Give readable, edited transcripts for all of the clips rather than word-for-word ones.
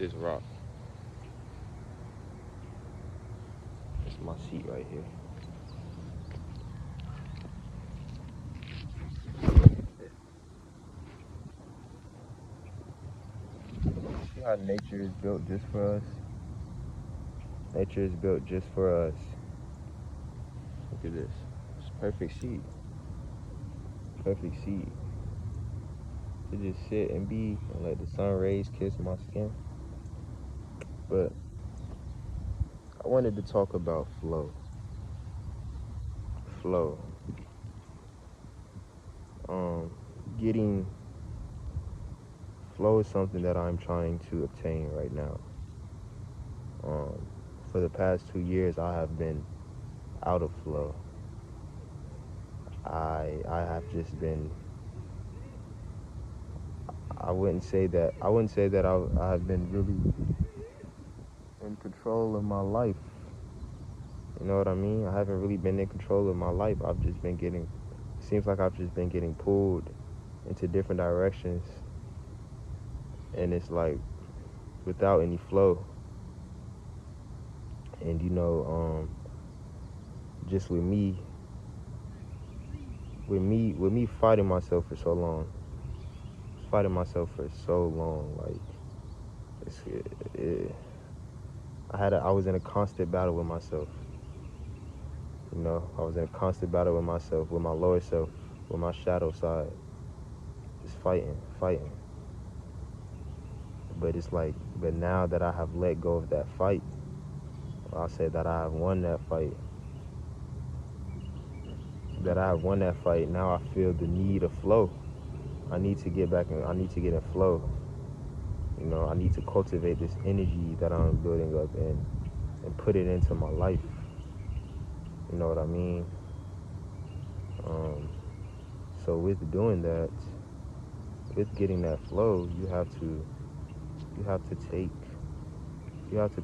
this rock. It's my seat right here. See how nature is built just for us? Nature is built just for us. Look at this. It's a perfect seat. Perfect seat. To just sit and be and let the sun rays kiss my skin. But I wanted to talk about flow. Flow. Getting flow is something that I'm trying to obtain right now. For the past 2 years, I have been out of flow. I have just been. I wouldn't say that I have been really in control of my life. You know what I mean? I haven't really been in control of my life. I've just been getting. Seems like I've just been getting pulled into different directions, and it's like without any flow. And just with me fighting myself for so long, like I was in a constant battle with myself. I was in a constant battle with myself, with my lower self, with my shadow side, just fighting. But it's like, but now that I have let go of that fight, I'll say that I have won that fight. Now I feel the need of flow. I need to get in flow. I need to cultivate this energy that I'm building up and put it into my life. You know what I mean? So with doing that, with getting that flow, you have to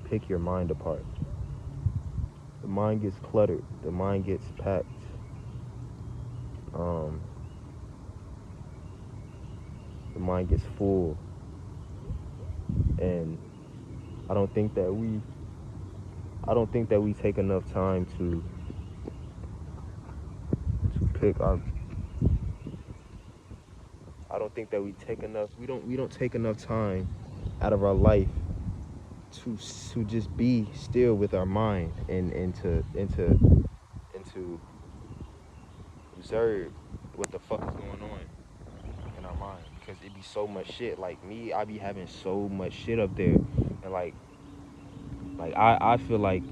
pick your mind apart. The mind gets cluttered. The mind gets packed. The mind gets full. And I don't think that we take enough time to pick our. I don't think that we don't take enough time out of our life to just be still with our mind and to observe what the fuck is going on in our mind, because it be so much shit. Like me, I be having so much shit up there, and like I feel like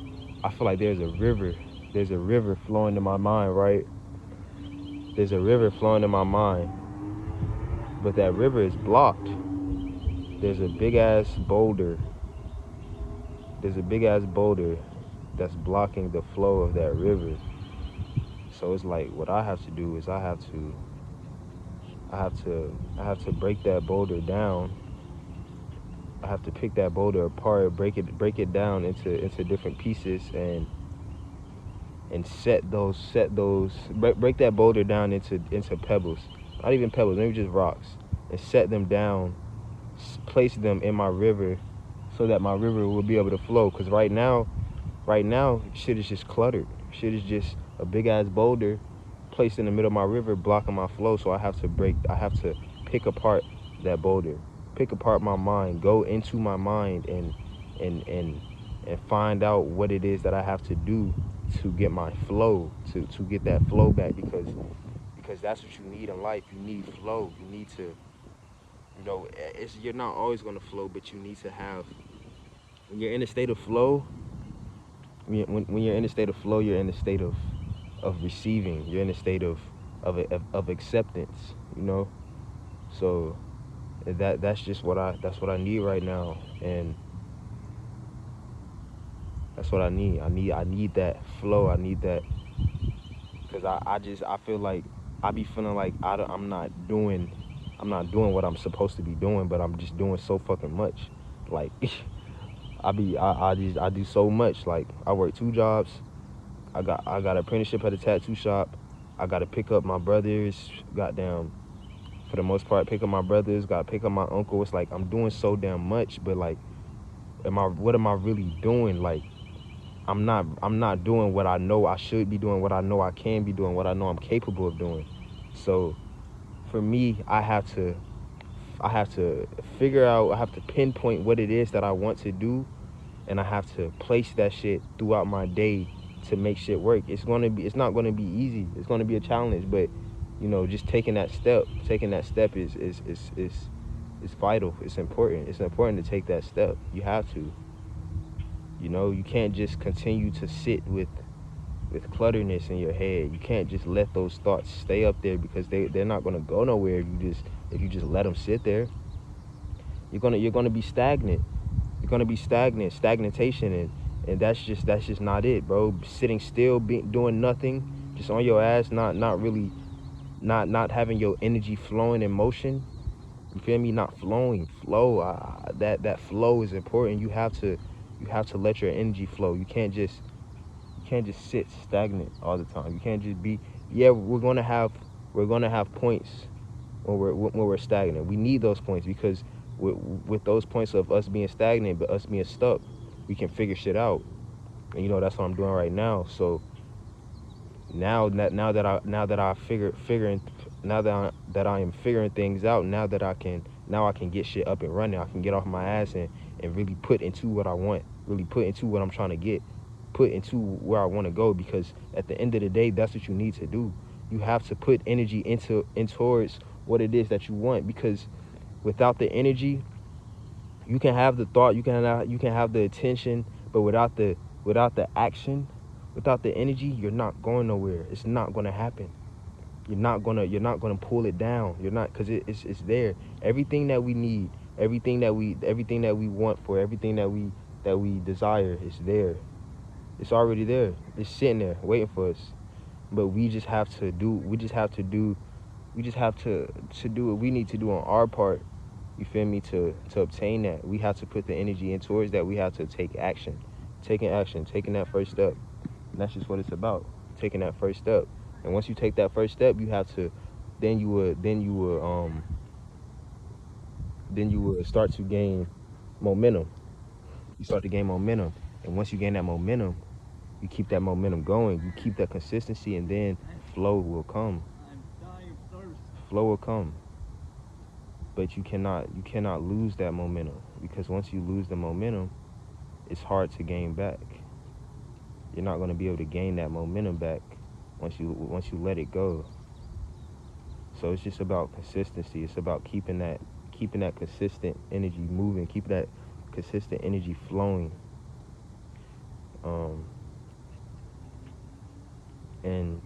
there's a river flowing in my mind, right? There's a river flowing in my mind, but that river is blocked. There's a big ass boulder. That's blocking the flow of that river. So it's like, what I have to do is I have to break that boulder down. I have to pick that boulder apart, break it down into different pieces, and break that boulder down into pebbles. Not even pebbles, maybe just rocks, and set them down, place them in my river, so that my river will be able to flow. Because right now, shit is just cluttered. Shit is just a big ass boulder placed in the middle of my river, blocking my flow. So I have to pick apart that boulder, pick apart my mind, go into my mind, and find out what it is that I have to do to get my flow, to get that flow back, because that's what you need in life. You need flow. You need to, you're not always going to flow, but you need to have, when you're in a state of flow, when you're in a state of flow, you're in a state of receiving. You're in a state of acceptance. So that's what I need right now, and that's what I need. I need that flow. I need that, because I feel like I be feeling like I'm not doing what I'm supposed to be doing, but I'm just doing so fucking much. Like I do so much. Like I work 2 jobs. I got an apprenticeship at a tattoo shop. I gotta pick up my brothers. Goddamn, for the most part, pick up my brothers. Gotta pick up my uncle. It's like I'm doing so damn much, but like what am I really doing? Like, I'm not doing what I know I should be doing, what I know I can be doing, what I know I'm capable of doing. So for me, I have to figure out, I have to pinpoint what it is that I want to do, and I have to place that shit throughout my day to make shit work. It's not gonna be easy. It's gonna be a challenge, but just taking that step is vital. It's important. It's important to take that step. You have to. You can't just continue to sit with clutterness in your head. You can't just let those thoughts stay up there, because they're not gonna go nowhere if you just let them sit there. You're gonna be stagnant. You're gonna be stagnation, and that's just not it, bro. Sitting still, doing nothing, just on your ass, not really, not having your energy flowing in motion. You feel me? Not flowing, flow. That flow is important. You have to let your energy flow. You can't just sit stagnant all the time. You can't just be. Yeah, we're gonna have points when we're stagnant. We need those points, because with those points of us being stagnant, but us being stuck, we can figure shit out. And that's what I'm doing right now. So now that I figuring now that I am figuring things out, now I can get shit up and running. I can get off my ass and really put into what I want, really put into what I'm trying to get, put into where I want to go, because at the end of the day, that's what you need to do. You have to put energy towards what it is that you want, because without the energy, you can have the thought, you can have the attention, but without the action, without the energy, you're not going nowhere. It's not going to happen. You're not gonna pull it down. You're not, because it's there. Everything that we need, everything that we want for, everything that we desire is there. It's already there. It's sitting there waiting for us. But we just have to do what we need to do on our part. You feel me? To obtain that, we have to put the energy in towards that. We have to take action, taking that first step. And that's just what it's about, taking that first step. And once you take that first step, you have to, then you will start to gain momentum. You start to gain momentum, and once you gain that momentum, you keep that momentum going. You keep that consistency, and then flow will come. Flow will come. But you cannot lose that momentum, because once you lose the momentum, it's hard to gain back. You're not going to be able to gain that momentum back once you let it go. So it's just about consistency. It's about keeping that consistent energy moving, keeping that consistent energy flowing. And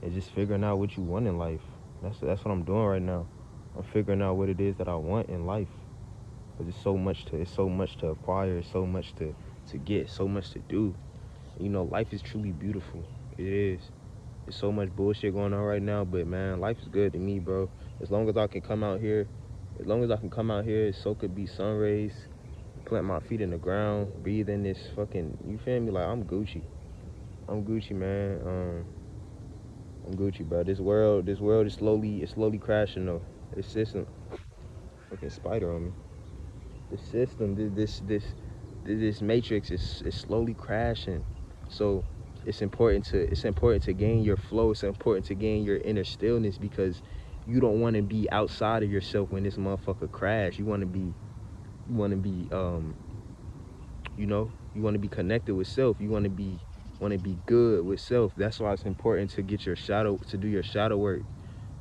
and just figuring out what you want in life. That's what I'm doing right now. I'm figuring out what it is that I want in life. Cause it's so much to acquire, so much to get, so much to do. Life is truly beautiful. It is. There's so much bullshit going on right now, but man, life is good to me, bro. As long as I can come out here, soak it, be sun rays, plant my feet in the ground, breathe in this fucking, you feel me? Like, I'm Gucci. I'm Gucci, man. I'm Gucci, bro. This world is slowly crashing though. This system, fucking spider on me. The system, this matrix is slowly crashing. So it's important to gain your flow. It's important to gain your inner stillness, because you don't want to be outside of yourself when this motherfucker crash. You want to be you want to be connected with self. You want to be good with self. That's why it's important to get to do your shadow work,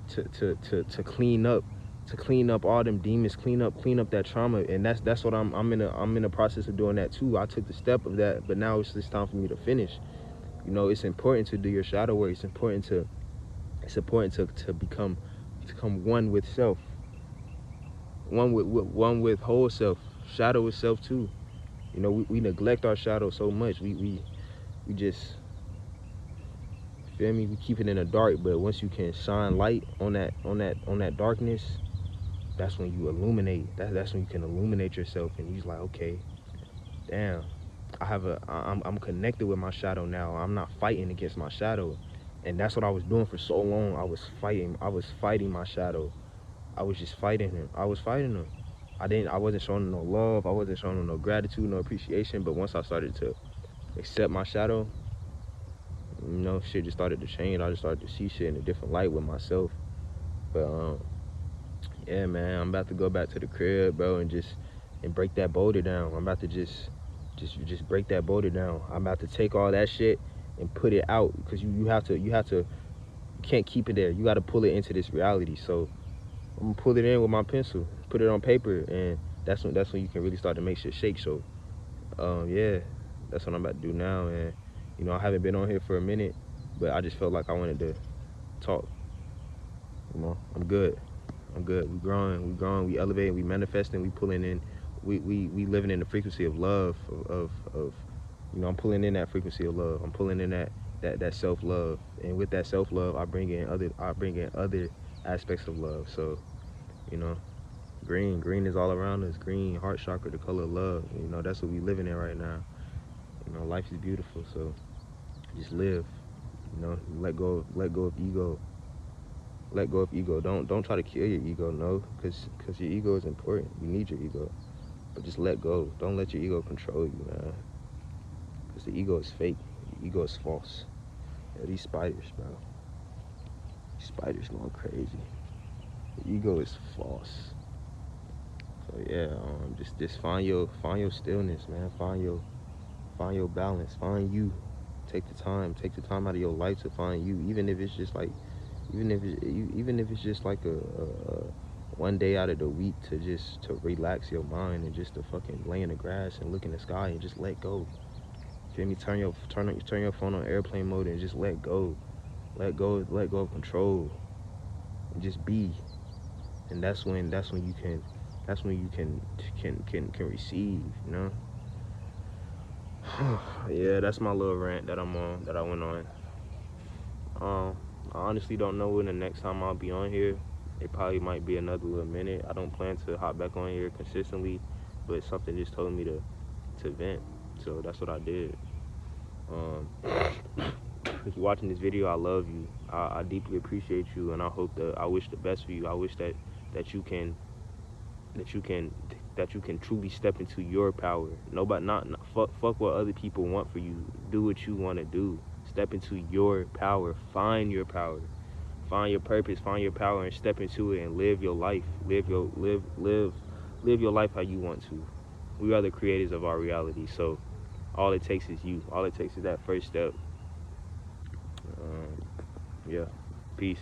to clean up all them demons, clean up that trauma. And that's what I'm in the process of doing that too. I took the step of that, but now it's just time for me to finish. It's important to do your shadow work. It's important to become one with self, one with whole self. Shadow is self too. We neglect our shadow so much. We just, feel me? We keep it in the dark, but once you can shine light on that darkness, that's when you illuminate. That's when you can illuminate yourself, and you're like, okay, damn, I'm connected with my shadow now. I'm not fighting against my shadow. And that's what I was doing for so long. I was fighting my shadow. I was just fighting him. I wasn't showing them no love. I wasn't showing them no gratitude, no appreciation. But once I started to accept my shadow, you know, shit just started to change. I just started to see shit in a different light with myself. But yeah, man, I'm about to go back to the crib, bro, and break that boulder down. I'm about to just break that boulder down. I'm about to take all that shit and put it out, because you have to you can't keep it there. You got to pull it into this reality. So I'm gonna pull it in with my pencil, put it on paper, and that's when you can really start to make shit shake. So yeah, that's what I'm about to do now. And you know, I haven't been on here for a minute, but I just felt like I wanted to talk. You know, I'm good. I'm good. We growing, we elevating, we manifesting, we pulling in, we living in the frequency of love, of you know, I'm pulling in that frequency of love. I'm pulling in that self love, and with that self love, I bring in other aspects of love. So you know, green is all around us. Green, heart chakra, the color of love. You know, that's what we living in right now. You know, life is beautiful. So just live. You know, let go of ego. Let go of ego. Don't try to kill your ego, no, because your ego is important. You need your ego, but just let go. Don't let your ego control you, man. Because the ego is fake. The ego is false. Yeah, these spiders, bro. These spiders going crazy. The ego is false. So yeah, just find your stillness, man. Find your balance. Find you. Take the time out of your life to find you, even if it's just like even if it's just like a one day out of the week to relax your mind and just to fucking lay in the grass and look in the sky and just let go. Feel me? Turn your phone on airplane mode and just let go. Let go of control and just be. And that's when you can receive, you know? Yeah, that's my little rant that I went on. I honestly don't know when the next time I'll be on here. It probably might be another little minute. I don't plan to hop back on here consistently, but something just told me to vent. So that's what I did. If you're watching this video, I love you. I deeply appreciate you, and I wish the best for you. I wish that you can that you can that you can truly step into your power. Nobody, not fuck what other people want for you. Do what you want to do. Step into your power. Find your power. Find your purpose. Find your power and step into it and live your life. Live your life how you want to. We are the creators of our reality. So all it takes is you. All it takes is that first step. Yeah. Peace.